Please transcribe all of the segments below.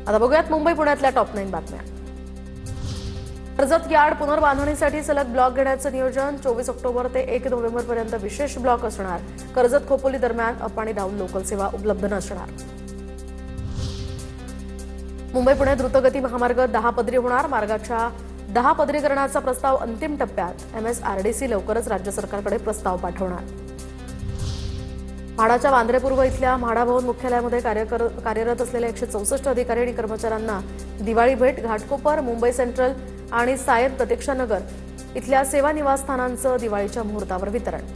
आता बघूयात मुंबई पुण्यातल्या टॉप 9 बातम्या। कर्जत यार्ड पुनर्बांधणीसाठी सलग ब्लॉक घेण्याचं नियोजन। 24 ऑक्टोबर ते 1 नोव्हेंबर पर्यंत विशेष ब्लॉक असणार। कर्जत खोपोली दरम्यान अप आणि डाऊन लोकल सेवा उपलब्ध नसणार। मुंबई पुणे द्रुतगती महामार्ग 10 पदरी होणार। मार्गाच्या 10 पदरीकरणाचा प्रस्ताव अंतिम टप्प्यात। MSRDC लवकरच राज्य सरकारकडे प्रस्ताव पाठवणार। म्हाडाच्या वांद्रे पूर्व इथल्या म्हाडा भवन मुख्यालयामध्ये कार्यरत असलेल्या 164 अधिकारी आणि कर्मचाऱ्यांना दिवाळी भेट। घाटकोपर, मुंबई सेंट्रल आणि सायन प्रतीक्षानगर इथल्या सेवा निवासस्थानांचं दिवाळीच्या मुहूर्तावर वितरण।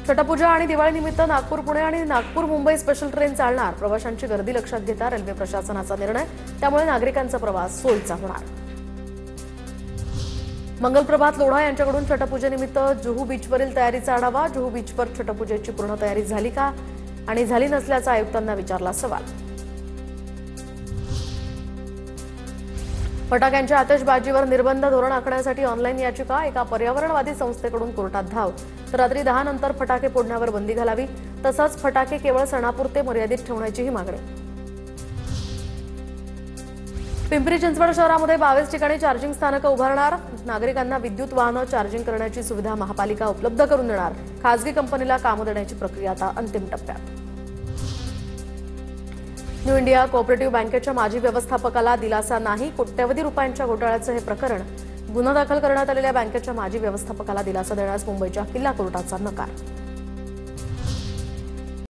छटपूजा आणि दिवाळीनिमित्त नागपूर पुणे आणि नागपूर मुंबई स्पेशल ट्रेन चालणार। प्रवाशांची गर्दी लक्षात घेता रेल्वे प्रशासनाचा निर्णय, त्यामुळे नागरिकांचा प्रवास सोयीचा होणार। मंगलप्रभात लोढा यांच्याकडून छटपूजेनिमित्त जुहू बीचवरील तयारीचा आढावा। जुहू बीचवर छटपूजेची पूर्ण तयारी झाली का आणि झाली नसल्याचा आयुक्तांना विचारला सवाल। फटाक्यांच्या आतिषबाजीवर निर्बंध धोरण आखण्यासाठी ऑनलाईन याचिका। एका पर्यावरणवादी संस्थेकडून कोर्टात धाव। तर रात्री 10 नंतर फटाके फोडण्यावर बंदी घालावी, तसंच फटाके केवळ सणापुरते मर्यादित ठेवण्याचीही मागणी। पिंपरी चिंचवड शहरामध्ये 22 ठिकाणी चार्जिंग स्थानकं उभारणार। नागरिकांना विद्युत वाहनं चार्जिंग करण्याची सुविधा महापालिका उपलब्ध करून देणार। खासगी कंपनीला काम देण्याची प्रक्रिया आता अंतिम टप्प्यात। न्यू इंडिया कोऑपरेटिव्ह बँकेच्या माजी व्यवस्थापकाला दिलासा नाही। कोट्यवधी रुपयांच्या घोटाळ्याचं हे प्रकरण। गुन्हा दाखल करण्यात आलेल्या बँकेच्या माजी व्यवस्थापकाला दिलासा देण्यास मुंबईच्या किल्ला कोर्टाचा नकार।